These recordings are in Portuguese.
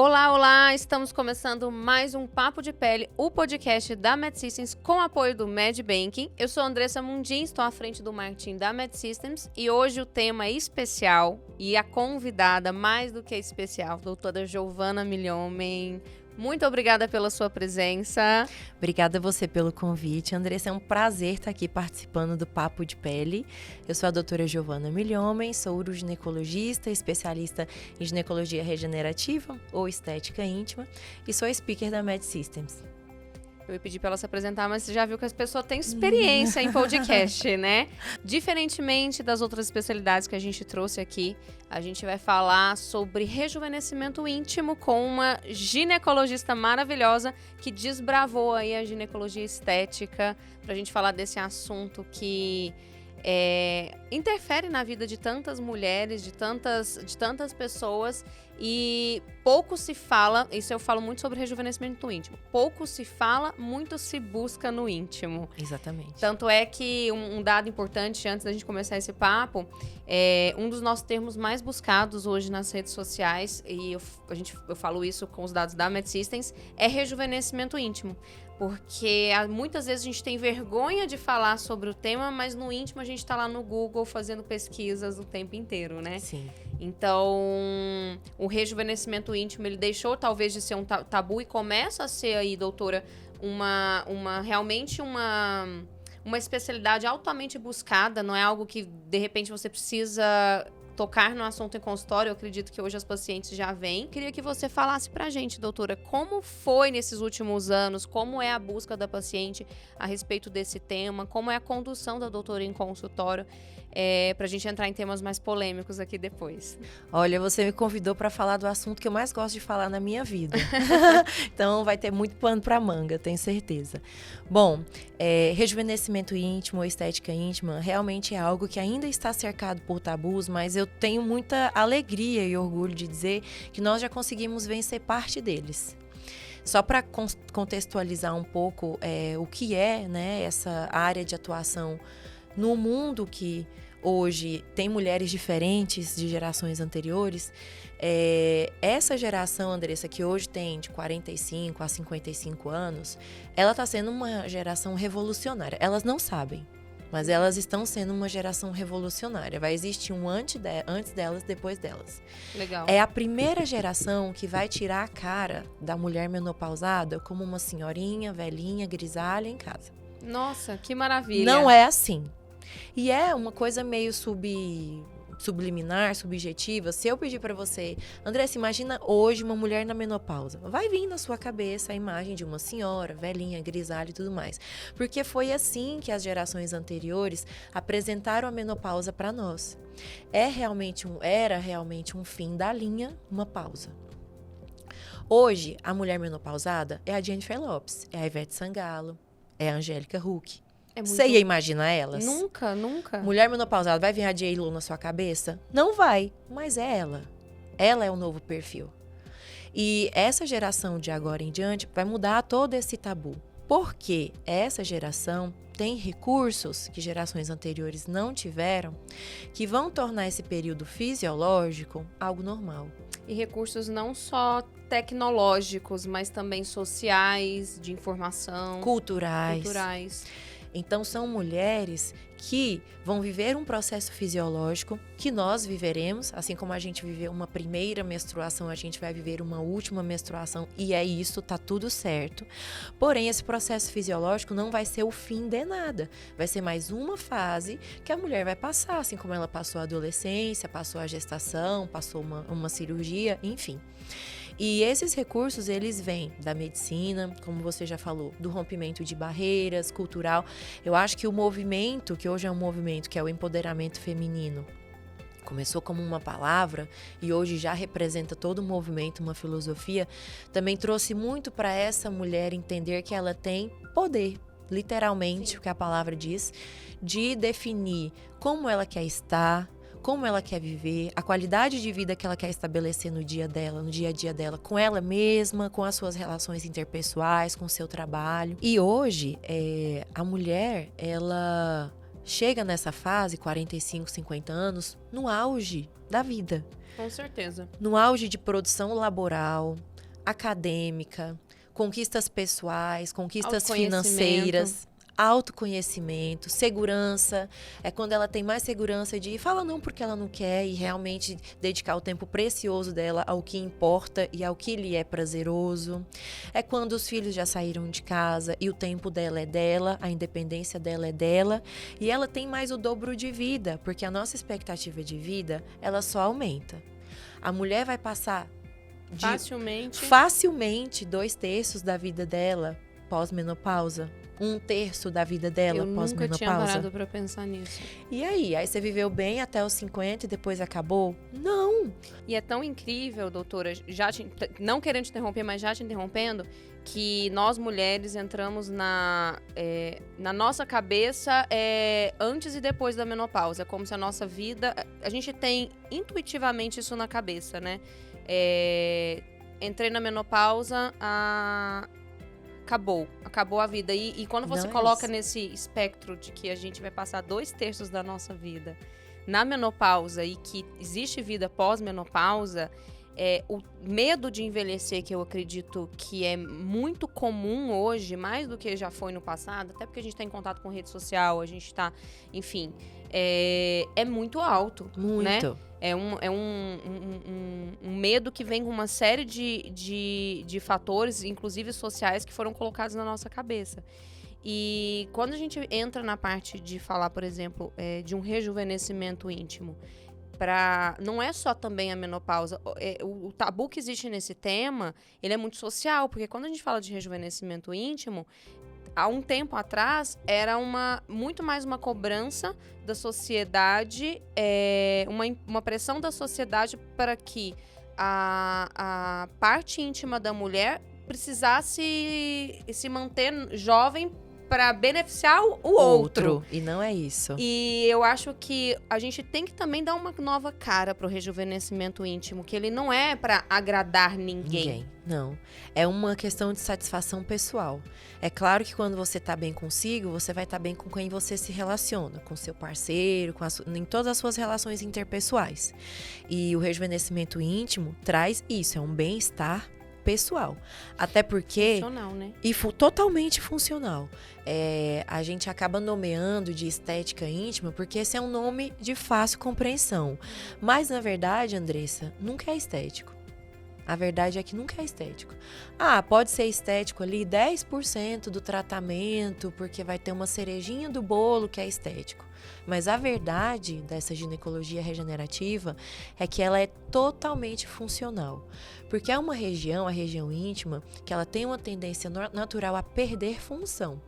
Olá, olá! Estamos começando mais um Papo de Pele, o podcast da MedSystems com apoio do MedBanking. Eu sou a Andressa Mundim, estou à frente do marketing da MedSystems e hoje o tema é especial e a convidada mais do que especial, doutora Giovana Milhomem. Muito obrigada pela sua presença. Obrigada a você pelo convite, Andressa. É um prazer estar aqui participando do Papo de Pele. Eu sou a doutora Giovana Milhomem, sou uroginecologista, especialista em ginecologia regenerativa ou estética íntima e sou speaker da MedSystems. Eu ia pedir para ela se apresentar, mas você já viu que as pessoas têm experiência em podcast, né? Diferentemente das outras especialidades que a gente trouxe aqui, a gente vai falar sobre rejuvenescimento íntimo com uma ginecologista maravilhosa que desbravou aí a ginecologia estética, pra gente falar desse assunto que interfere na vida de tantas mulheres, de tantas pessoas, e pouco se fala, isso eu falo muito sobre rejuvenescimento íntimo, pouco se fala, muito se busca no íntimo. Exatamente. Tanto é que um dado importante, antes da gente começar esse papo, um dos nossos termos mais buscados hoje nas redes sociais, e eu falo isso com os dados da MedSystems, é rejuvenescimento íntimo. Porque muitas vezes a gente tem vergonha de falar sobre o tema, mas no íntimo a gente está lá no Google fazendo pesquisas o tempo inteiro, né? Sim. Então, o rejuvenescimento íntimo, ele deixou talvez de ser um tabu e começa a ser aí, doutora, realmente uma especialidade altamente buscada, não é algo que, de repente, você precisa tocar no assunto em consultório. Eu acredito que hoje as pacientes já vêm. Queria que você falasse pra gente, doutora, como foi nesses últimos anos, como é a busca da paciente a respeito desse tema, como é a condução da doutora em consultório, pra gente entrar em temas mais polêmicos aqui depois. Olha, você me convidou para falar do assunto que eu mais gosto de falar na minha vida. Então vai ter muito pano para manga, tenho certeza. Bom, rejuvenescimento íntimo ou estética íntima realmente é algo que ainda está cercado por tabus, mas eu tenho muita alegria e orgulho de dizer que nós já conseguimos vencer parte deles. Só para contextualizar um pouco o que é, né, essa área de atuação no mundo que hoje tem mulheres diferentes de gerações anteriores, essa geração, Andressa, que hoje tem de 45 a 55 anos, ela está sendo uma geração revolucionária. Elas não sabem, mas elas estão sendo uma geração revolucionária. Vai existir um antes delas, depois delas. Legal. É a primeira geração que vai tirar a cara da mulher menopausada como uma senhorinha, velhinha, grisalha em casa. Nossa, que maravilha. Não é assim. E é uma coisa meio subliminar, subjetiva. Se eu pedir pra você, Andressa, imagina hoje uma mulher na menopausa. Vai vir na sua cabeça a imagem de uma senhora, velhinha, grisalha e tudo mais. Porque foi assim que as gerações anteriores apresentaram a menopausa para nós. Era realmente um fim da linha, uma pausa. Hoje, a mulher menopausada é a Jennifer Lopez, é a Ivete Sangalo, é a Angélica Huck. Você ia imaginar elas? Nunca. Mulher menopausada, vai vir a J.Lo na sua cabeça? Não vai, mas é ela. Ela é o novo perfil. E essa geração de agora em diante vai mudar todo esse tabu. Porque essa geração tem recursos que gerações anteriores não tiveram, que vão tornar esse período fisiológico algo normal. E recursos não só tecnológicos, mas também sociais, de informação. Culturais. Então, são mulheres que vão viver um processo fisiológico que nós viveremos, assim como a gente viveu uma primeira menstruação, a gente vai viver uma última menstruação, e é isso, tá tudo certo. Porém, esse processo fisiológico não vai ser o fim de nada, vai ser mais uma fase que a mulher vai passar, assim como ela passou a adolescência, passou a gestação, passou uma cirurgia, enfim. E esses recursos, eles vêm da medicina, como você já falou, do rompimento de barreiras, cultural. Eu acho que o movimento, que hoje é um movimento, que é o empoderamento feminino, começou como uma palavra e hoje já representa todo um movimento, uma filosofia, também trouxe muito para essa mulher entender que ela tem poder, literalmente, Sim. O que a palavra diz, de definir como ela quer estar, como ela quer viver, a qualidade de vida que ela quer estabelecer no dia a dia dela, com ela mesma, com as suas relações interpessoais, com o seu trabalho. E hoje, a mulher, ela chega nessa fase, 45, 50 anos, no auge da vida. Com certeza. No auge de produção laboral, acadêmica, conquistas pessoais, conquistas Autoconhecimento. financeiras, autoconhecimento, segurança. É quando ela tem mais segurança de fala não porque ela não quer e realmente dedicar o tempo precioso dela ao que importa e ao que lhe é prazeroso. É quando os filhos já saíram de casa e o tempo dela é dela, a independência dela é dela e ela tem mais o dobro de vida, porque a nossa expectativa de vida, ela só aumenta. A mulher vai passar facilmente 2/3 da vida dela pós-menopausa. 1/3 da vida dela pós-menopausa. Eu nunca tinha parado pra pensar nisso. E aí? Aí você viveu bem até os 50 e depois acabou? Não! E é tão incrível, doutora, não querendo te interromper, mas já te interrompendo, que nós mulheres entramos na nossa cabeça antes e depois da menopausa. É como se a nossa vida... A gente tem intuitivamente isso na cabeça, né? Entrei na menopausa, acabou a vida. E quando você coloca nesse espectro de que a gente vai passar 2/3 da nossa vida na menopausa e que existe vida pós-menopausa, o medo de envelhecer, que eu acredito que é muito comum hoje, mais do que já foi no passado, até porque a gente está em contato com rede social, a gente está, enfim, é muito alto. Muito. Né? É um medo que vem com uma série de fatores, inclusive sociais, que foram colocados na nossa cabeça. E quando a gente entra na parte de falar, por exemplo, de um rejuvenescimento íntimo, não é só também a menopausa. O tabu que existe nesse tema, ele é muito social, porque quando a gente fala de rejuvenescimento íntimo, há um tempo atrás, era muito mais uma cobrança da sociedade, uma pressão da sociedade para que a parte íntima da mulher precisasse se manter jovem para beneficiar o outro. E não é isso. E eu acho que a gente tem que também dar uma nova cara pro rejuvenescimento íntimo, que ele não é para agradar ninguém. Não. É uma questão de satisfação pessoal. É claro que quando você tá bem consigo, você vai estar bem com quem você se relaciona, com seu parceiro, em todas as suas relações interpessoais. E o rejuvenescimento íntimo traz isso, é um bem-estar pessoal. Até porque... Funcional, né? Totalmente funcional. A gente acaba nomeando de estética íntima porque esse é um nome de fácil compreensão. Mas, na verdade, Andressa, nunca é estético. A verdade é que nunca é estético. Pode ser estético ali 10% do tratamento, porque vai ter uma cerejinha do bolo que é estético. Mas a verdade dessa ginecologia regenerativa é que ela é totalmente funcional. Porque é uma região, a região íntima, que ela tem uma tendência natural a perder função.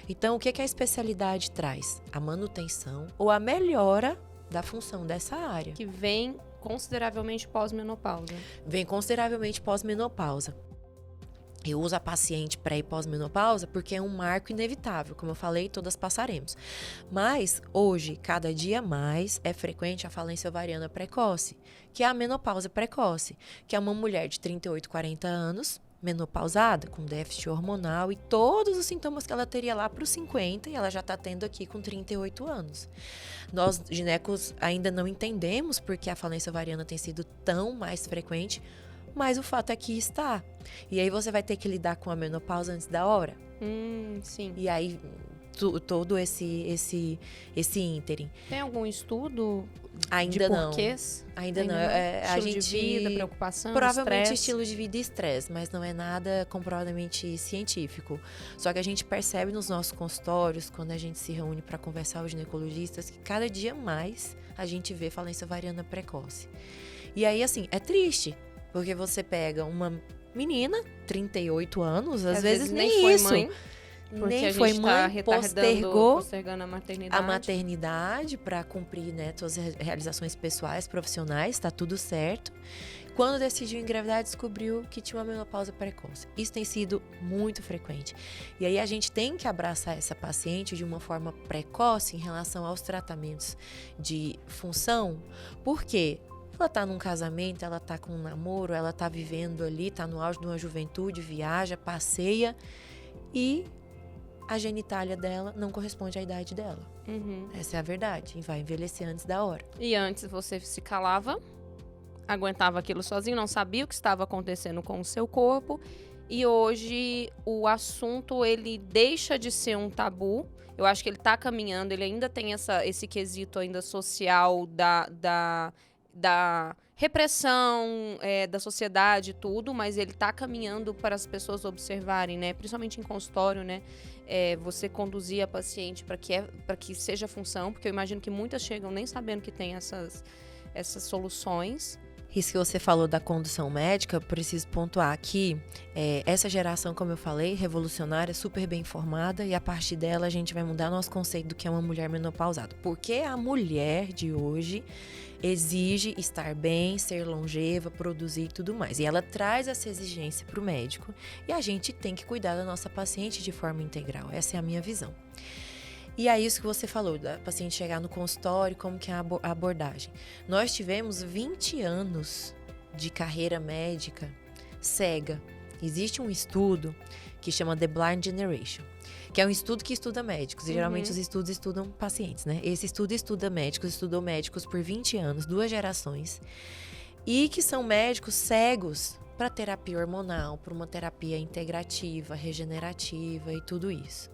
Então, o que a especialidade traz? A manutenção ou a melhora da função dessa área. Que vem consideravelmente pós-menopausa. Vem consideravelmente pós-menopausa. Eu uso a paciente pré e pós-menopausa porque é um marco inevitável. Como eu falei, todas passaremos. Mas, hoje, cada dia mais, é frequente a falência ovariana precoce, que é a menopausa precoce, que é uma mulher de 38, 40 anos, menopausada, com déficit hormonal e todos os sintomas que ela teria lá para os 50 e ela já está tendo aqui com 38 anos. Nós, ginecos, ainda não entendemos porque a falência ovariana tem sido tão mais frequente, mas o fato é que está. E aí você vai ter que lidar com a menopausa antes da hora. Sim. E aí, todo esse ínterim. Tem algum estudo ainda de porquês? Ainda não. Estilo A gente, de vida, preocupação, provavelmente estresse. estilo de vida e estresse, mas não é nada comprovadamente científico. Só que a gente percebe nos nossos consultórios, quando a gente se reúne para conversar com os ginecologistas, que cada dia mais a gente vê falência ovariana precoce. E aí, assim, é triste. Porque você pega uma menina, 38 anos, às vezes nem foi isso. Mãe, nem foi mãe, postergando a maternidade para cumprir, né, suas realizações pessoais, profissionais, tá tudo certo. Quando decidiu engravidar, descobriu que tinha uma menopausa precoce. Isso tem sido muito frequente. E aí a gente tem que abraçar essa paciente de uma forma precoce em relação aos tratamentos de função. Por quê? Ela tá num casamento, ela tá com um namoro, ela tá vivendo ali, tá no auge de uma juventude, viaja, passeia e a genitália dela não corresponde à idade dela. Essa é a verdade, e vai envelhecer antes da hora. E antes você se calava, aguentava aquilo sozinho, não sabia o que estava acontecendo com o seu corpo. E hoje o assunto, ele deixa de ser um tabu. Eu acho que ele está caminhando, ele ainda tem esse quesito ainda social da repressão da sociedade e tudo, mas ele está caminhando para as pessoas observarem, né? Principalmente em consultório, né? Você conduzir a paciente para que seja função, porque eu imagino que muitas chegam nem sabendo que tem essas soluções. Isso que você falou da condução médica, eu preciso pontuar que essa geração, como eu falei, revolucionária, super bem informada, e a partir dela a gente vai mudar nosso conceito do que é uma mulher menopausada. Porque a mulher de hoje exige estar bem, ser longeva, produzir e tudo mais. E ela traz essa exigência para o médico, e a gente tem que cuidar da nossa paciente de forma integral. Essa é a minha visão. E é isso que você falou, da paciente chegar no consultório, como que é a abordagem. Nós tivemos 20 anos de carreira médica cega. Existe um estudo que chama The Blind Generation, que é um estudo que estuda médicos. E geralmente os estudos estudam pacientes, né? Esse estudo estuda médicos, estudou médicos por 20 anos, 2 gerações. E que são médicos cegos para terapia hormonal, para uma terapia integrativa, regenerativa e tudo isso.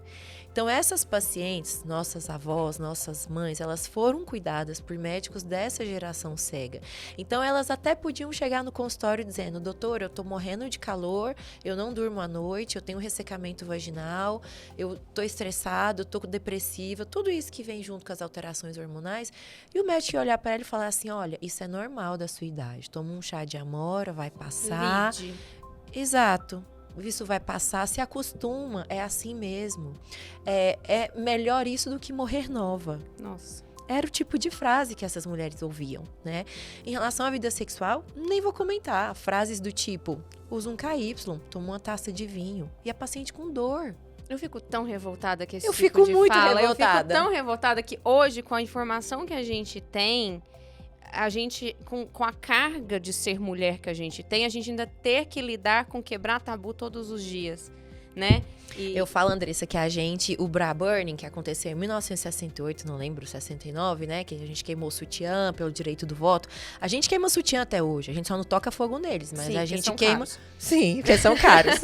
Então, essas pacientes, nossas avós, nossas mães, elas foram cuidadas por médicos dessa geração cega. Então, elas até podiam chegar no consultório dizendo: doutor, eu tô morrendo de calor, eu não durmo à noite, eu tenho ressecamento vaginal, eu tô estressado, eu tô depressiva, tudo isso que vem junto com as alterações hormonais. E o médico ia olhar para ela e falar assim: olha, isso é normal da sua idade, toma um chá de amora, vai passar. Lide. Exato. Isso vai passar, se acostuma, é assim mesmo. É melhor isso do que morrer nova. Nossa. Era o tipo de frase que essas mulheres ouviam, né? Em relação à vida sexual, nem vou comentar. Frases do tipo: usa um KY, toma uma taça de vinho. E a paciente com dor. Eu fico tão revoltada que esse Eu tipo fico de muito fala. revoltada. Eu fico tão revoltada que hoje, com a informação que a gente tem, a gente, com a carga de ser mulher que a gente tem, a gente ainda ter que lidar com quebrar tabu todos os dias, né? Eu falo, Andressa, que o bra burning, que aconteceu em 1968, não lembro, 69, né? Que a gente queimou o sutiã pelo direito do voto. A gente queima sutiã até hoje, a gente só não toca fogo neles, mas sim, a gente são queima... caros. Sim, porque são caros.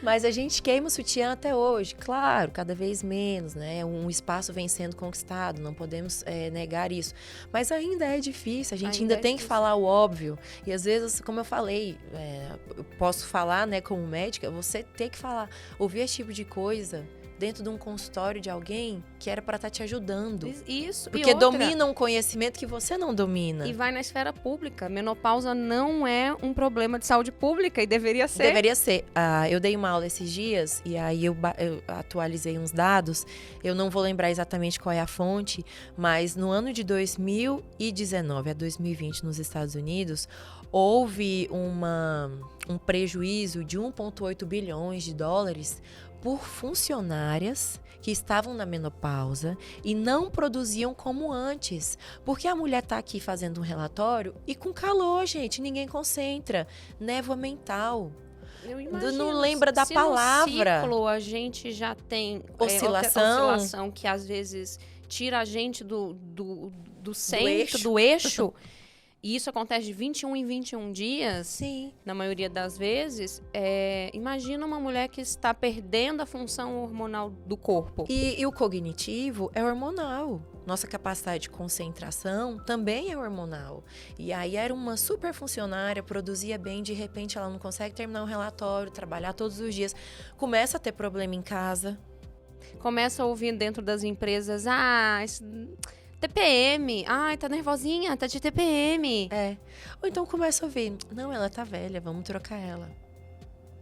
Mas a gente queima o sutiã até hoje, claro, cada vez menos, né? Um espaço vem sendo conquistado, não podemos negar isso. Mas ainda é difícil, a gente ainda tem que falar o óbvio. E às vezes, como eu falei, eu posso falar, né, como médica, você tem que falar, ouvir esse tipo de coisa dentro de um consultório de alguém que era para estar te ajudando. Isso. Porque domina um conhecimento que você não domina. E vai na esfera pública. Menopausa não é um problema de saúde pública e deveria ser. Deveria ser. Eu dei uma aula esses dias e aí eu atualizei uns dados. Eu não vou lembrar exatamente qual é a fonte, mas no ano de 2019 a 2020 nos Estados Unidos, houve um prejuízo de 1,8 bilhões de dólares por funcionárias que estavam na menopausa e não produziam como antes. Porque a mulher tá aqui fazendo um relatório e com calor, gente, ninguém concentra. Névoa mental. Eu imagino, não lembra da palavra. No ciclo a gente já tem oscilação que às vezes tira a gente do centro, do eixo. E isso acontece de 21 em 21 dias. Sim. Na maioria das vezes. Imagina uma mulher que está perdendo a função hormonal do corpo. E o cognitivo é hormonal. Nossa capacidade de concentração também é hormonal. E aí era uma super funcionária, produzia bem, de repente ela não consegue terminar um relatório, trabalhar todos os dias. Começa a ter problema em casa. Começa a ouvir dentro das empresas, TPM, tá nervosinha, tá de TPM. Ou então começa a ouvir, não, ela tá velha, vamos trocar ela.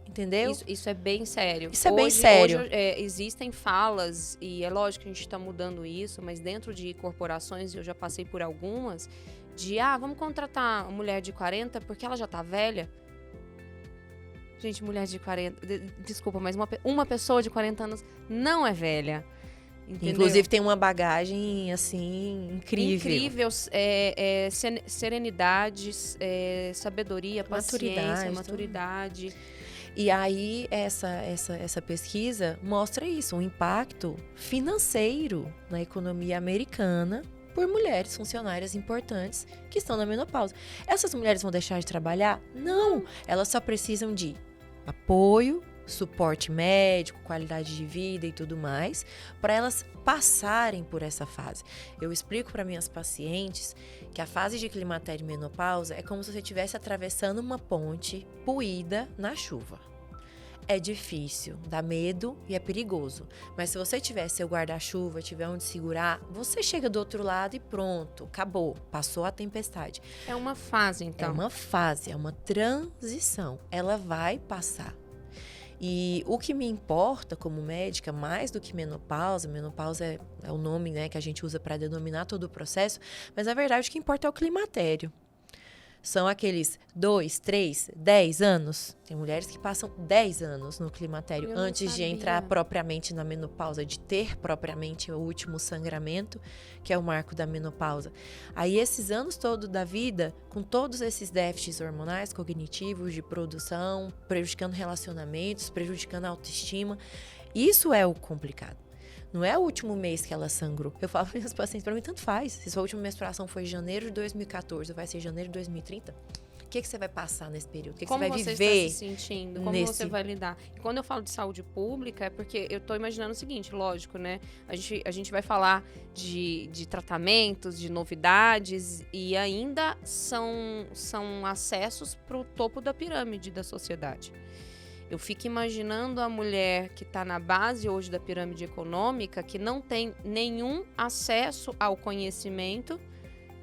Entendeu? Isso é bem sério. Isso é bem sério. Hoje, existem falas, e é lógico que a gente está mudando isso, mas dentro de corporações, eu já passei por algumas, vamos contratar uma mulher de 40 porque ela já tá velha. Gente, mulher de 40... Desculpa, mas uma pessoa de 40 anos não é velha. Entendeu? Inclusive tem uma bagagem, assim, incrível. Incrível, serenidade, sabedoria, paciência, maturidade. E aí, essa pesquisa mostra isso, um impacto financeiro na economia americana por mulheres funcionárias importantes que estão na menopausa. Essas mulheres vão deixar de trabalhar? Não! Elas só precisam de apoio, suporte médico, qualidade de vida e tudo mais, para elas passarem por essa fase. Eu explico para minhas pacientes que a fase de climatério e menopausa é como se você estivesse atravessando uma ponte poída na chuva. É difícil, dá medo e é perigoso. Mas se você tiver seu guarda-chuva, tiver onde segurar, você chega do outro lado e pronto, acabou, passou a tempestade. É uma fase, então. É uma fase, é uma transição. Ela vai passar. E o que me importa como médica, mais do que menopausa é o nome, né, que a gente usa para denominar todo o processo, mas na verdade o que importa é o climatério. São aqueles 2, 3, 10 anos. Tem mulheres que passam 10 anos no climatério antes de entrar propriamente na menopausa, de ter propriamente o último sangramento, que é o marco da menopausa. Aí esses anos todos da vida, com todos esses déficits hormonais, cognitivos, de produção, prejudicando relacionamentos, prejudicando a autoestima, isso é o complicado. Não é o último mês que ela sangrou. Eu falo para meus pacientes, para mim tanto faz. Se sua última menstruação foi em janeiro de 2014 ou vai ser janeiro de 2030, o que você vai passar nesse período? O que você vai viver? Como você está se sentindo? Como você vai lidar? E quando eu falo de saúde pública, é porque eu estou imaginando o seguinte, lógico, né? A gente vai falar de tratamentos, de novidades, e ainda são acessos para o topo da pirâmide da sociedade. Eu fico imaginando a mulher que está na base hoje da pirâmide econômica, que não tem nenhum acesso ao conhecimento,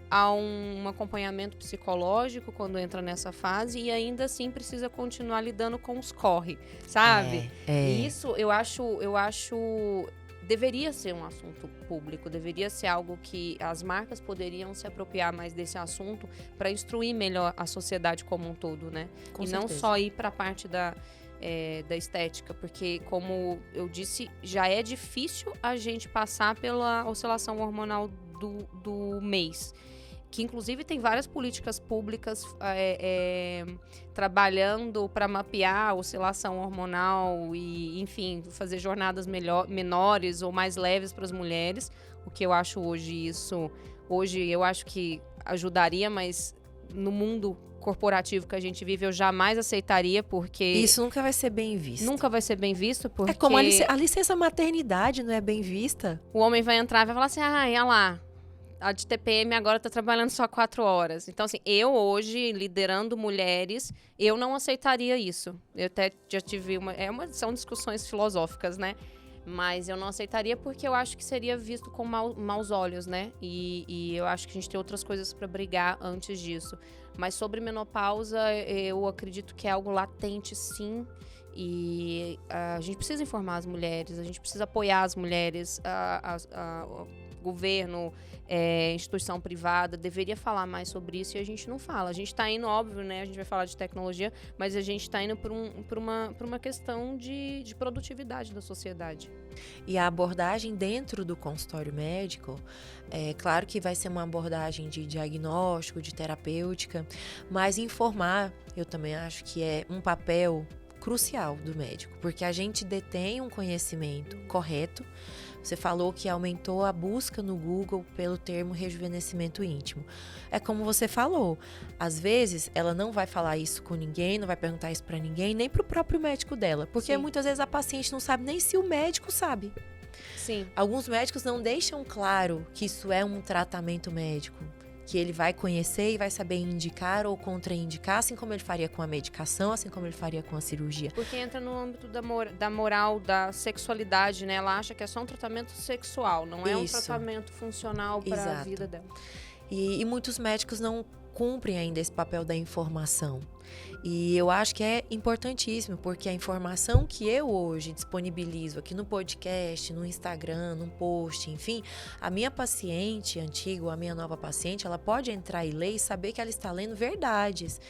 a um acompanhamento psicológico quando entra nessa fase e ainda assim precisa continuar lidando com os corre, sabe? E isso eu acho deveria ser um assunto público, deveria ser algo que as marcas poderiam se apropriar mais desse assunto para instruir melhor a sociedade como um todo, né? Com e certeza. Não só ir para a parte da estética, porque, como eu disse, já é difícil a gente passar pela oscilação hormonal do mês, que inclusive tem várias políticas públicas trabalhando para mapear a oscilação hormonal e, enfim, fazer jornadas menores ou mais leves para as mulheres, o que eu acho hoje eu acho que ajudaria, mas no mundo corporativo que a gente vive, eu jamais aceitaria, porque... Isso nunca vai ser bem visto. Nunca vai ser bem visto, porque... É como a licença maternidade não é bem vista. O homem vai entrar e vai falar assim, olha lá, a de TPM agora tá trabalhando só 4 horas. Então, assim, eu hoje, liderando mulheres, eu não aceitaria isso. Eu até já tive são discussões filosóficas, né? Mas eu não aceitaria porque eu acho que seria visto com maus olhos, né? E eu acho que a gente tem outras coisas para brigar antes disso. Mas sobre menopausa, eu acredito que é algo latente, sim. E a gente precisa informar as mulheres, a gente precisa apoiar as mulheres, o governo, instituição privada, deveria falar mais sobre isso e a gente não fala. A gente está indo, óbvio, né? A gente vai falar de tecnologia, mas a gente está indo por uma questão de produtividade da sociedade. E a abordagem dentro do consultório médico, claro que vai ser uma abordagem de diagnóstico, de terapêutica, mas informar, eu também acho que é um papel crucial do médico, porque a gente detém um conhecimento correto. Você falou que aumentou a busca no Google pelo termo rejuvenescimento íntimo. É como você falou, às vezes ela não vai falar isso com ninguém, não vai perguntar isso para ninguém, nem para o próprio médico dela, porque Sim. Muitas vezes a paciente não sabe nem se o médico sabe. Sim. Alguns médicos não deixam claro que isso é um tratamento médico, que ele vai conhecer e vai saber indicar ou contraindicar, assim como ele faria com a medicação, assim como ele faria com a cirurgia. Porque entra no âmbito da moral, da sexualidade, né? Ela acha que é só um tratamento sexual, não é um tratamento funcional para a vida dela. E muitos médicos não cumprem ainda esse papel da informação. E eu acho que é importantíssimo, porque a informação que eu hoje disponibilizo aqui no podcast, no Instagram, num post, enfim, a minha paciente antiga ou a minha nova paciente, ela pode entrar e ler e saber que ela está lendo verdades.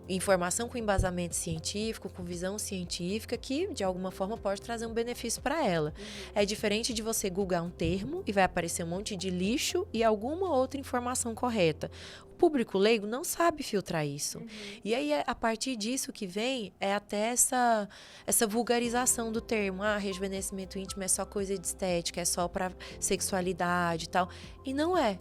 informação com embasamento científico, com visão científica, que de alguma forma pode trazer um benefício para ela. É diferente de você googar um termo e vai aparecer um monte de lixo e alguma outra informação correta. O público leigo não sabe filtrar isso. E aí, a partir disso que vem, é até essa vulgarização do termo. Rejuvenescimento íntimo é só coisa de estética, é só para sexualidade e tal. E não é.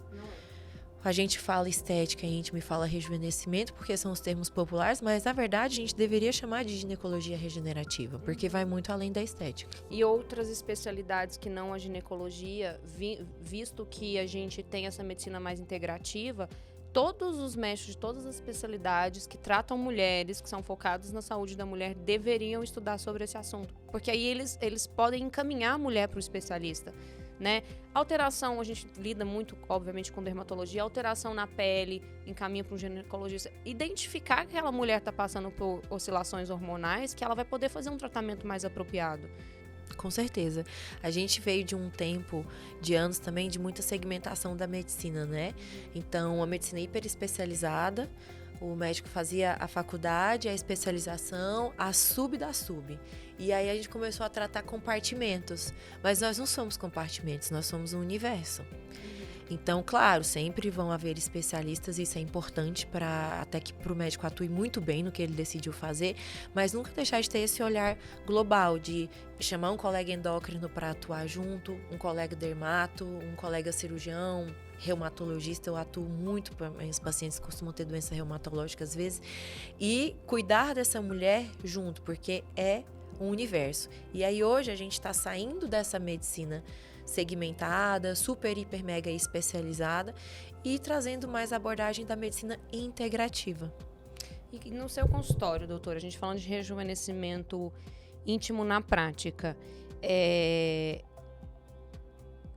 A gente fala estética íntima e fala rejuvenescimento porque são os termos populares, mas na verdade a gente deveria chamar de ginecologia regenerativa, porque vai muito além da estética. E outras especialidades que não a ginecologia, visto que a gente tem essa medicina mais integrativa, todos os médicos de todas as especialidades que tratam mulheres, que são focados na saúde da mulher, deveriam estudar sobre esse assunto, porque aí eles podem encaminhar a mulher para o especialista. Né? Alteração, a gente lida muito, obviamente, com dermatologia, alteração na pele, encaminha para um ginecologista. Identificar que aquela mulher está passando por oscilações hormonais, que ela vai poder fazer um tratamento mais apropriado. Com certeza. A gente veio de um tempo, de anos também, de muita segmentação da medicina, né? Então, a medicina hiperespecializada, o médico fazia a faculdade, a especialização, a sub da sub. E aí a gente começou a tratar compartimentos. Mas nós não somos compartimentos, nós somos um universo. Então, claro, sempre vão haver especialistas, isso é importante até que para o médico atue muito bem no que ele decidiu fazer, mas nunca deixar de ter esse olhar global, de chamar um colega endócrino para atuar junto, um colega dermato, um colega cirurgião, reumatologista. Eu atuo muito, os pacientes costumam ter doença reumatológica às vezes, e cuidar dessa mulher junto, porque é um universo. E aí hoje a gente está saindo dessa medicina segmentada, super, hiper, mega especializada e trazendo mais abordagem da medicina integrativa. E no seu consultório, doutora, a gente falando de rejuvenescimento íntimo na prática,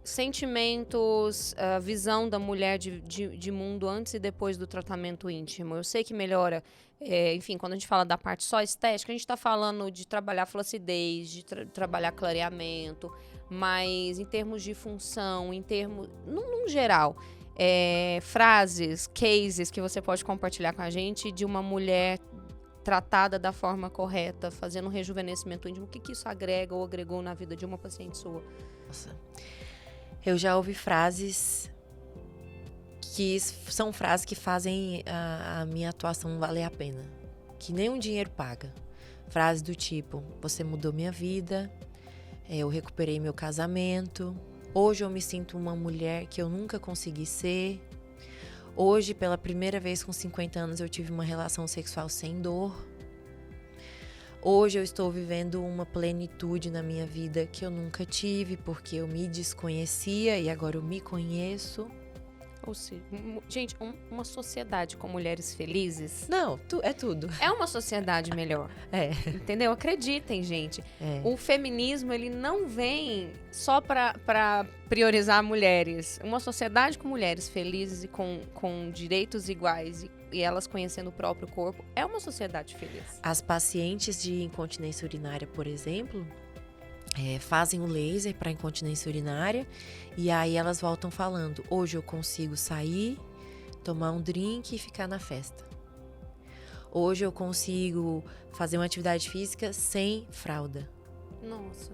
sentimentos, a visão da mulher de mundo antes e depois do tratamento íntimo. Eu sei que melhora, enfim, quando a gente fala da parte só estética, a gente está falando de trabalhar flacidez, de trabalhar clareamento, mas em termos de função, num geral, frases, cases que você pode compartilhar com a gente de uma mulher tratada da forma correta, fazendo um rejuvenescimento íntimo, o que isso agrega ou agregou na vida de uma paciente sua? Nossa. Eu já ouvi frases que são frases que fazem a minha atuação valer a pena, que nenhum dinheiro paga. Frases do tipo: você mudou minha vida, eu recuperei meu casamento, hoje eu me sinto uma mulher que eu nunca consegui ser, hoje, pela primeira vez com 50 anos, eu tive uma relação sexual sem dor, hoje eu estou vivendo uma plenitude na minha vida que eu nunca tive, porque eu me desconhecia e agora eu me conheço. Ou seja, gente, uma sociedade com mulheres felizes... Não, é tudo. É uma sociedade melhor. Entendeu? Acreditem, gente. O feminismo, ele não vem só para priorizar mulheres. Uma sociedade com mulheres felizes e com direitos iguais e elas conhecendo o próprio corpo é uma sociedade feliz. As pacientes de incontinência urinária, por exemplo, fazem o laser para incontinência urinária e aí elas voltam falando: hoje eu consigo sair, tomar um drink e ficar na festa. Hoje eu consigo fazer uma atividade física sem fralda. Nossa.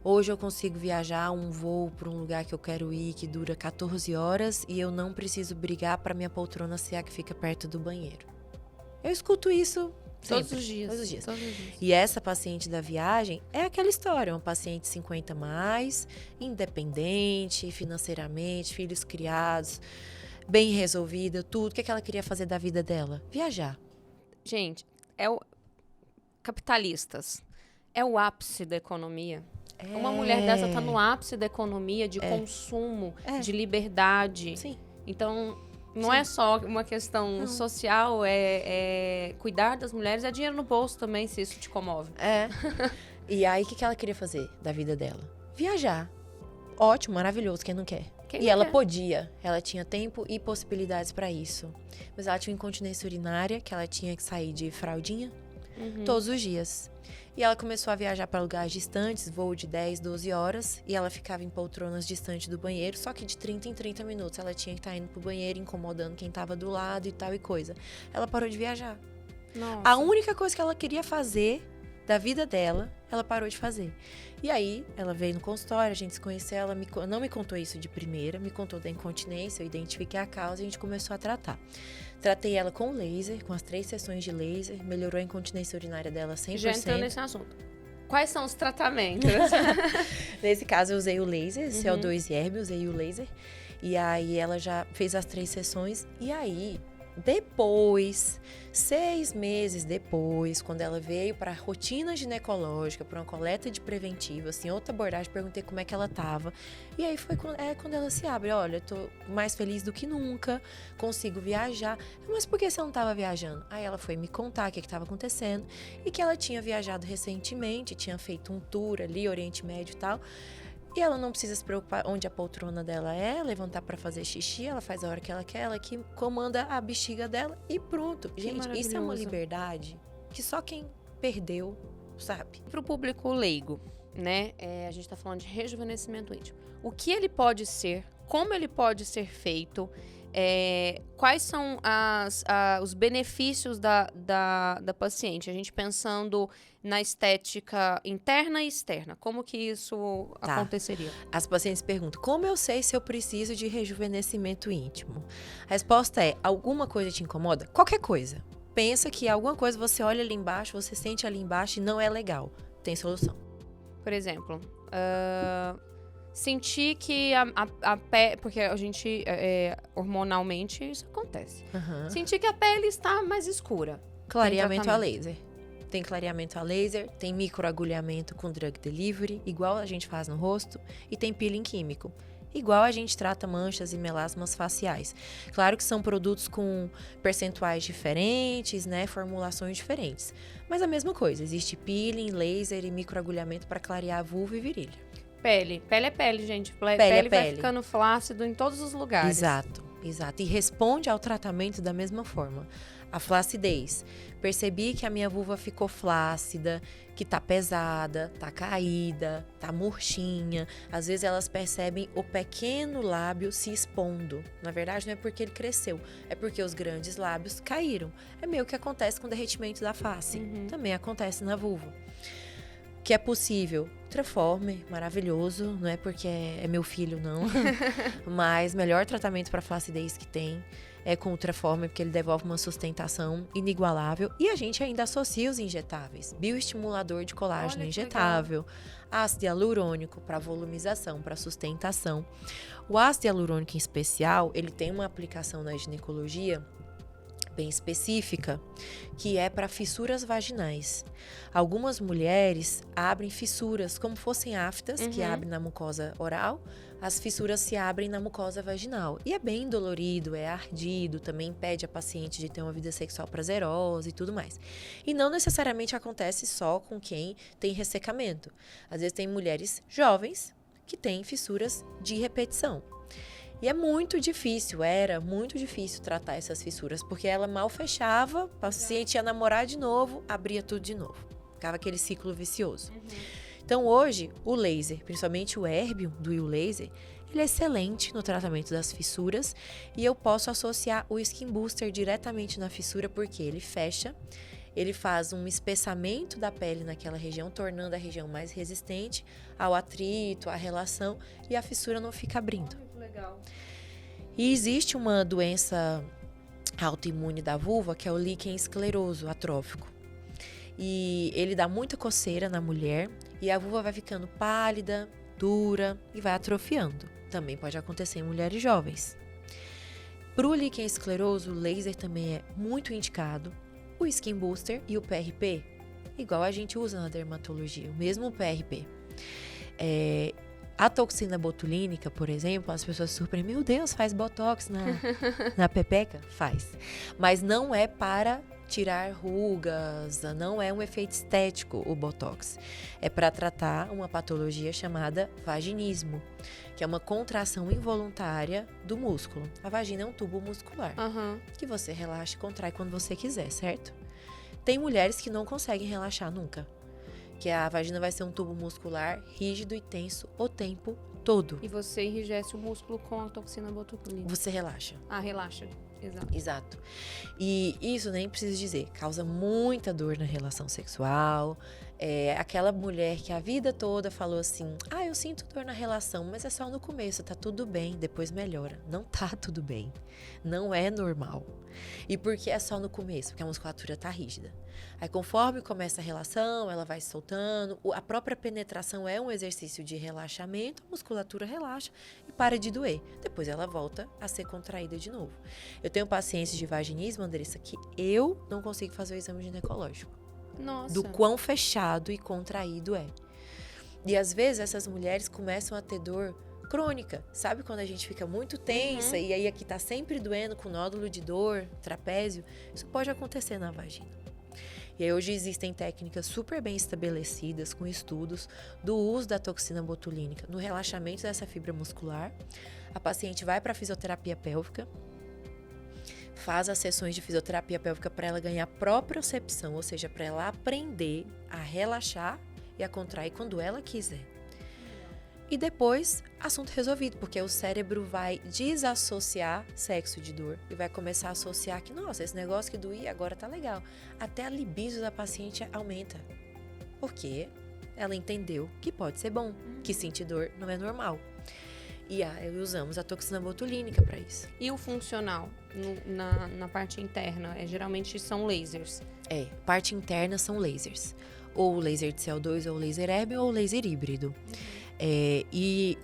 Hoje eu consigo viajar um voo para um lugar que eu quero ir, que dura 14 horas, e eu não preciso brigar para minha poltrona ser a que fica perto do banheiro. Eu escuto isso sempre, todos os dias. E essa paciente da viagem é aquela história, uma paciente 50 mais, independente financeiramente, filhos criados, bem resolvida, tudo. O que ela queria fazer da vida dela? Viajar. Gente, capitalistas, é o ápice da economia. Uma mulher dessa tá no ápice da economia, de consumo, de liberdade. Sim. Então, não é só uma questão social, cuidar das mulheres, é dinheiro no bolso também, se isso te comove. E aí, o que ela queria fazer da vida dela? Viajar. Ótimo, maravilhoso, quem não quer? Ela podia, ela tinha tempo e possibilidades para isso. Mas ela tinha incontinência urinária, que ela tinha que sair de fraldinha todos os dias. E ela começou a viajar para lugares distantes, voo de 10, 12 horas, e ela ficava em poltronas distantes do banheiro, só que de 30 em 30 minutos ela tinha que estar indo pro banheiro, incomodando quem estava do lado e tal e coisa. Ela parou de viajar. Nossa. A única coisa que ela queria fazer da vida dela, ela parou de fazer. E aí, ela veio no consultório, a gente se conheceu, ela não me contou isso de primeira, me contou da incontinência, eu identifiquei a causa e a gente começou a tratar. Tratei ela com laser, com as 3 sessões de laser, melhorou a incontinência urinária dela 100%. Já entrando nesse assunto. Quais são os tratamentos? Nesse caso, eu usei o laser, CO2 e herb, usei o laser. E aí, ela já fez as 3 sessões. E aí, depois, 6 meses depois, quando ela veio para a rotina ginecológica, para uma coleta de preventivo, assim, outra abordagem, perguntei como é que ela tava. E aí foi quando ela se abre, olha, eu tô mais feliz do que nunca, consigo viajar. Mas por que você não tava viajando? Aí ela foi me contar o que estava acontecendo e que ela tinha viajado recentemente, tinha feito um tour ali, Oriente Médio e tal. E ela não precisa se preocupar onde a poltrona dela é, levantar pra fazer xixi, ela faz a hora que ela quer, ela que comanda a bexiga dela e pronto. Gente, isso é uma liberdade que só quem perdeu sabe. Pro público leigo, né, a gente tá falando de rejuvenescimento íntimo. O que ele pode ser, como ele pode ser feito, quais são os benefícios da paciente? A gente pensando na estética interna e externa, como que isso aconteceria? As pacientes perguntam, como eu sei se eu preciso de rejuvenescimento íntimo? A resposta é, alguma coisa te incomoda? Qualquer coisa. Pensa que alguma coisa, você olha ali embaixo, você sente ali embaixo e não é legal. Tem solução. Por exemplo, sentir que a pele, porque a gente, hormonalmente, isso acontece. Sentir que a pele está mais escura. Clareamento a laser. Tem clareamento a laser, tem microagulhamento com drug delivery, igual a gente faz no rosto, e tem peeling químico, igual a gente trata manchas e melasmas faciais. Claro que são produtos com percentuais diferentes, né, formulações diferentes, mas a mesma coisa, existe peeling, laser e microagulhamento para clarear a vulva e virilha. Pele é pele, gente. Pele vai ficando flácido em todos os lugares. Exato. E responde ao tratamento da mesma forma. A flacidez. Percebi que a minha vulva ficou flácida, que tá pesada, tá caída, tá murchinha. Às vezes elas percebem o pequeno lábio se expondo. Na verdade, não é porque ele cresceu, é porque os grandes lábios caíram. É meio que acontece com o derretimento da face. Também acontece na vulva. Que é possível. Ultraformer, maravilhoso, não é porque é meu filho, não. Mas melhor tratamento para flacidez que tem é com o Ultraformer, porque ele devolve uma sustentação inigualável. E a gente ainda associa os injetáveis. Bioestimulador de colágeno injetável, ácido hialurônico para volumização, para sustentação. O ácido hialurônico em especial, ele tem uma aplicação na ginecologia bem específica, que é para fissuras vaginais. Algumas mulheres abrem fissuras como fossem aftas, que abrem na mucosa oral, as fissuras se abrem na mucosa vaginal. E é bem dolorido, é ardido, também impede a paciente de ter uma vida sexual prazerosa e tudo mais. E não necessariamente acontece só com quem tem ressecamento. Às vezes tem mulheres jovens que têm fissuras de repetição. E é muito difícil, era muito difícil tratar essas fissuras, porque ela mal fechava, o paciente ia namorar de novo, abria tudo de novo. Ficava aquele ciclo vicioso. Então hoje, o laser, principalmente o Erbium do U-Laser, ele é excelente no tratamento das fissuras e eu posso associar o Skin Booster diretamente na fissura, porque ele fecha, ele faz um espessamento da pele naquela região, tornando a região mais resistente ao atrito, à relação, e a fissura não fica abrindo. Legal. E existe uma doença autoimune da vulva, que é o líquen escleroso atrófico. E ele dá muita coceira na mulher e a vulva vai ficando pálida, dura e vai atrofiando. Também pode acontecer em mulheres jovens. Para o líquen escleroso, o laser também é muito indicado. O Skin Booster e o PRP, igual a gente usa na dermatologia, o mesmo PRP. A toxina botulínica, por exemplo, as pessoas se surpreendem, meu Deus, faz botox na pepeca? Faz. Mas não é para tirar rugas, não é um efeito estético o botox. É para tratar uma patologia chamada vaginismo, que é uma contração involuntária do músculo. A vagina é um tubo muscular, que você relaxa e contrai quando você quiser, certo? Tem mulheres que não conseguem relaxar nunca. Que a vagina vai ser um tubo muscular rígido e tenso o tempo todo. E você enrijece o músculo com a toxina botulínica. Você relaxa. Ah, relaxa. Exato. E isso nem preciso dizer, causa muita dor na relação sexual. Aquela mulher que a vida toda falou assim, eu sinto dor na relação, mas é só no começo, tá tudo bem, depois melhora. Não tá tudo bem, não é normal. E por que é só no começo? Porque a musculatura tá rígida. Aí conforme começa a relação, ela vai se soltando, a própria penetração é um exercício de relaxamento, a musculatura relaxa e para de doer. Depois ela volta a ser contraída de novo. Eu tenho pacientes de vaginismo, Andressa, que eu não consigo fazer o exame ginecológico. Nossa. Do quão fechado e contraído é. E às vezes essas mulheres começam a ter dor crônica. Sabe quando a gente fica muito tensa e aí aqui tá sempre doendo com nódulo de dor, trapézio? Isso pode acontecer na vagina. E aí hoje existem técnicas super bem estabelecidas com estudos do uso da toxina botulínica no relaxamento dessa fibra muscular. A paciente vai para a fisioterapia pélvica, faz as sessões de fisioterapia pélvica para ela ganhar propriocepção, ou seja, para ela aprender a relaxar e a contrair quando ela quiser. E depois, assunto resolvido, porque o cérebro vai desassociar sexo de dor e vai começar a associar que, nossa, esse negócio que doía agora tá legal. Até a libido da paciente aumenta, porque ela entendeu que pode ser bom, que sentir dor não é normal. E aí usamos a toxina botulínica para isso. E o funcional, na parte interna, geralmente são lasers? Parte interna são lasers. Ou laser de CO2, ou laser Erbium, ou laser híbrido. E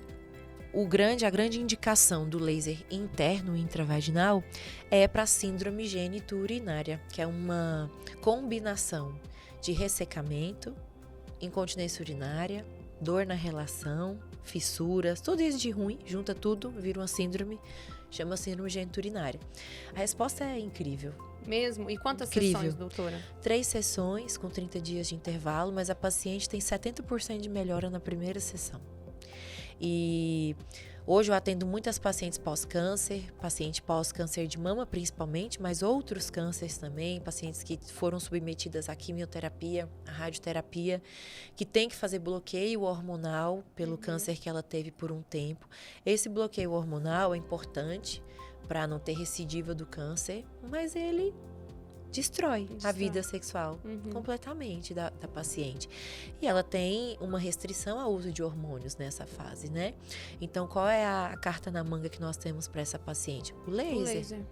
a grande indicação do laser interno intravaginal é para síndrome geniturinária, que é uma combinação de ressecamento, incontinência urinária, dor na relação, fissuras, tudo isso de ruim, junta tudo, vira uma síndrome, chama síndrome geniturinária. A resposta é incrível. Mesmo? E quantas sessões, doutora? 3 sessões com 30 dias de intervalo, mas a paciente tem 70% de melhora na primeira sessão. E hoje eu atendo muitas pacientes pós-câncer, paciente pós-câncer de mama principalmente, mas outros cânceres também, pacientes que foram submetidas à quimioterapia, à radioterapia, que tem que fazer bloqueio hormonal pelo câncer que ela teve por um tempo. Esse bloqueio hormonal é importante para não ter recidiva do câncer, mas ele destrói a vida sexual completamente da paciente. E ela tem uma restrição ao uso de hormônios nessa fase, né? Então, qual é a carta na manga que nós temos para essa paciente? O laser.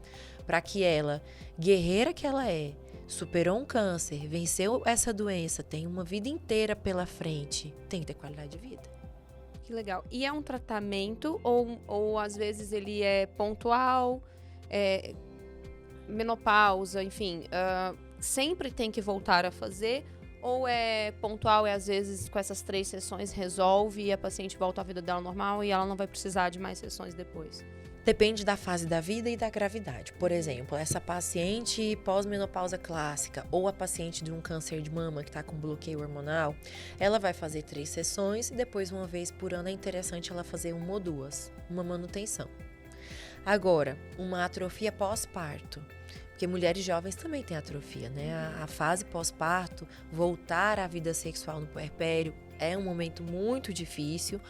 Para que ela, guerreira que ela é, superou um câncer, venceu essa doença, tem uma vida inteira pela frente, tem que ter qualidade de vida. Que legal. E é um tratamento ou às vezes ele é pontual, menopausa, enfim, sempre tem que voltar a fazer, ou é pontual e às vezes com essas 3 sessões resolve e a paciente volta à vida dela normal e ela não vai precisar de mais sessões depois? Depende da fase da vida e da gravidade. Por exemplo, essa paciente pós-menopausa clássica ou a paciente de um câncer de mama que está com bloqueio hormonal, ela vai fazer 3 sessões e depois, uma vez por ano, é interessante ela fazer 1 ou 2, uma manutenção. Agora, uma atrofia pós-parto, porque mulheres jovens também têm atrofia, né? A fase pós-parto, voltar à vida sexual no puerpério é um momento muito difícil,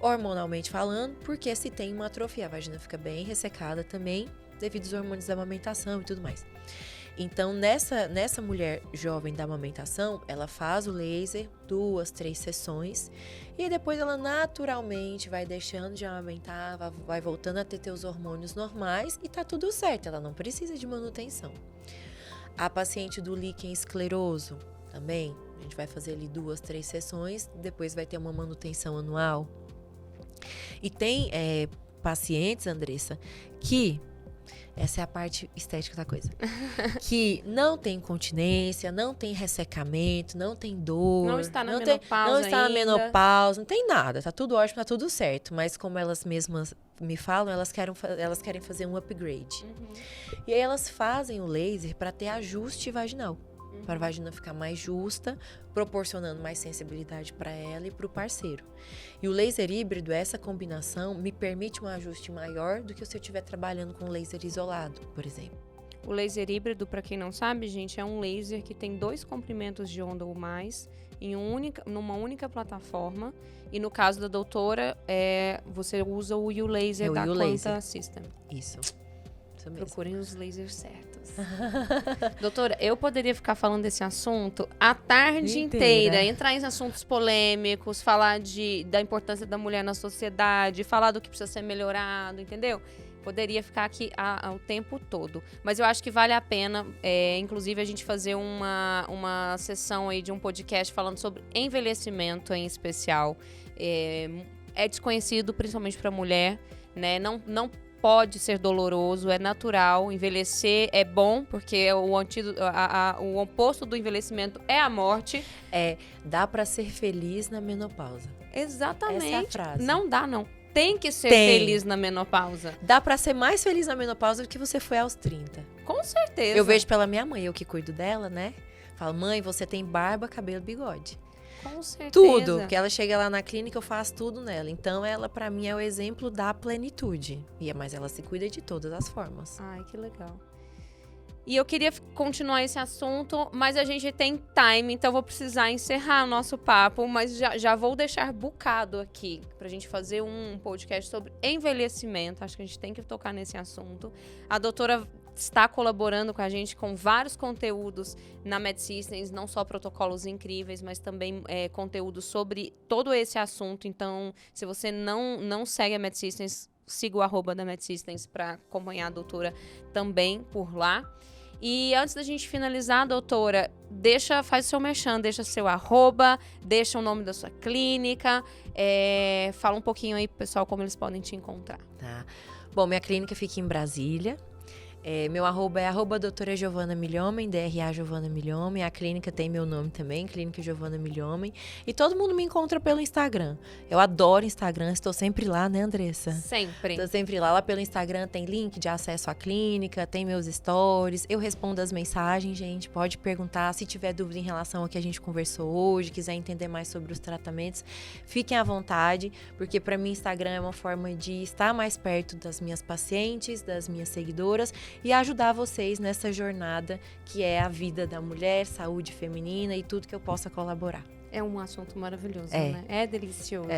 hormonalmente falando, porque se tem uma atrofia, a vagina fica bem ressecada também, devido aos hormônios da amamentação e tudo mais. Então, nessa mulher jovem da amamentação, ela faz o laser 2, 3 sessões e depois ela naturalmente vai deixando de amamentar, vai voltando a ter os hormônios normais e tá tudo certo, ela não precisa de manutenção. A paciente do líquen escleroso também, a gente vai fazer ali 2, 3 sessões, depois vai ter uma manutenção anual. E tem pacientes, Andressa, que essa é a parte estética da coisa. Que não tem incontinência, não tem ressecamento, não tem dor. Não está na menopausa, não tem nada. Tá tudo ótimo, tá tudo certo. Mas como elas mesmas me falam, elas querem fazer um upgrade. E aí elas fazem o laser para ter ajuste vaginal. Para a vagina ficar mais justa, proporcionando mais sensibilidade para ela e para o parceiro. E o laser híbrido, essa combinação, me permite um ajuste maior do que se eu estiver trabalhando com laser isolado, por exemplo. O laser híbrido, para quem não sabe, gente, é um laser que tem 2 comprimentos de onda ou mais numa única plataforma. E no caso da doutora, você usa o U-Laser da Quanta System. Isso isso mesmo. Procurem os lasers certos. Doutora, eu poderia ficar falando desse assunto a tarde inteira, entrar em assuntos polêmicos, falar da importância da mulher na sociedade, falar do que precisa ser melhorado, entendeu? Poderia ficar aqui o tempo todo. Mas eu acho que vale a pena, inclusive, a gente fazer uma sessão aí de um podcast falando sobre envelhecimento em especial. É desconhecido, principalmente para mulher, né? Não pode ser doloroso, é natural. Envelhecer é bom, porque o oposto do envelhecimento é a morte. Dá para ser feliz na menopausa. Exatamente. Essa é a frase. Não dá, não. Tem que ser feliz na menopausa. Dá pra ser mais feliz na menopausa do que você foi aos 30. Com certeza. Eu vejo pela minha mãe, eu que cuido dela, né? Falo, mãe, você tem barba, cabelo, bigode. Com certeza. Tudo. Porque ela chega lá na clínica, eu faço tudo nela. Então, ela, pra mim, é o exemplo da plenitude. Mas ela se cuida de todas as formas. Ai, que legal. E eu queria continuar esse assunto, mas a gente tem time, então eu vou precisar encerrar o nosso papo, mas já vou deixar bucado aqui pra gente fazer um podcast sobre envelhecimento. Acho que a gente tem que tocar nesse assunto. A doutora está colaborando com a gente com vários conteúdos na MedSystems, não só protocolos incríveis, mas também conteúdos sobre todo esse assunto. Então, se você não segue a MedSystems, siga o @ da MedSystems para acompanhar a doutora também por lá. E antes da gente finalizar, doutora, faz o seu merchan, deixa seu @, deixa o nome da sua clínica, fala um pouquinho aí pro pessoal como eles podem te encontrar. Tá. Bom, minha clínica fica em Brasília. Meu @ é doutora Giovana Milhomem, DRA Giovana Milhomem. A clínica tem meu nome também, Clínica Giovana Milhomem. E todo mundo me encontra pelo Instagram. Eu adoro Instagram, estou sempre lá, né, Andressa? Sempre. Estou sempre lá. Lá pelo Instagram tem link de acesso à clínica, tem meus stories. Eu respondo as mensagens, gente. Pode perguntar se tiver dúvida em relação ao que a gente conversou hoje, quiser entender mais sobre os tratamentos, fiquem à vontade, porque para mim Instagram é uma forma de estar mais perto das minhas pacientes, das minhas seguidoras, e ajudar vocês nessa jornada que é a vida da mulher, saúde feminina e tudo que eu possa colaborar. É um assunto maravilhoso, né? É delicioso.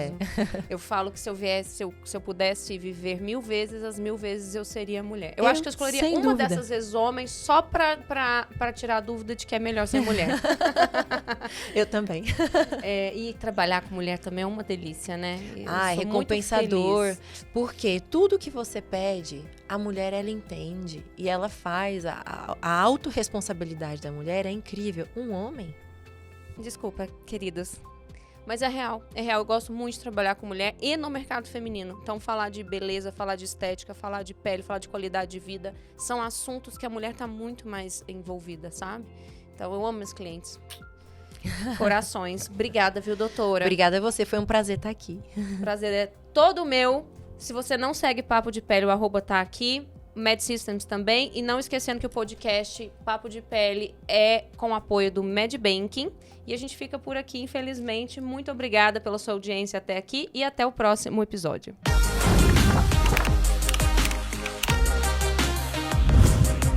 Eu falo que se eu pudesse viver 1000 vezes, as 1000 vezes eu seria mulher. Eu acho que eu escolheria uma dessas vezes homem só pra tirar a dúvida de que é melhor ser mulher. Eu também. E trabalhar com mulher também é uma delícia, né? É recompensador. Porque tudo que você pede, a mulher, ela entende. E ela faz. A autorresponsabilidade da mulher é incrível. Um homem... Desculpa, queridas, mas é real. Eu gosto muito de trabalhar com mulher e no mercado feminino. Então, falar de beleza, falar de estética, falar de pele, falar de qualidade de vida, são assuntos que a mulher tá muito mais envolvida, sabe? Então, eu amo meus clientes. Corações. Obrigada, viu, doutora? Obrigada a você, foi um prazer estar aqui. Prazer é todo meu. Se você não segue Papo de Pele, o @ tá aqui. MedSystems também, e não esquecendo que o podcast Papo de Pele é com apoio do MedBanking, e a gente fica por aqui, infelizmente. Muito obrigada pela sua audiência até aqui e até o próximo episódio.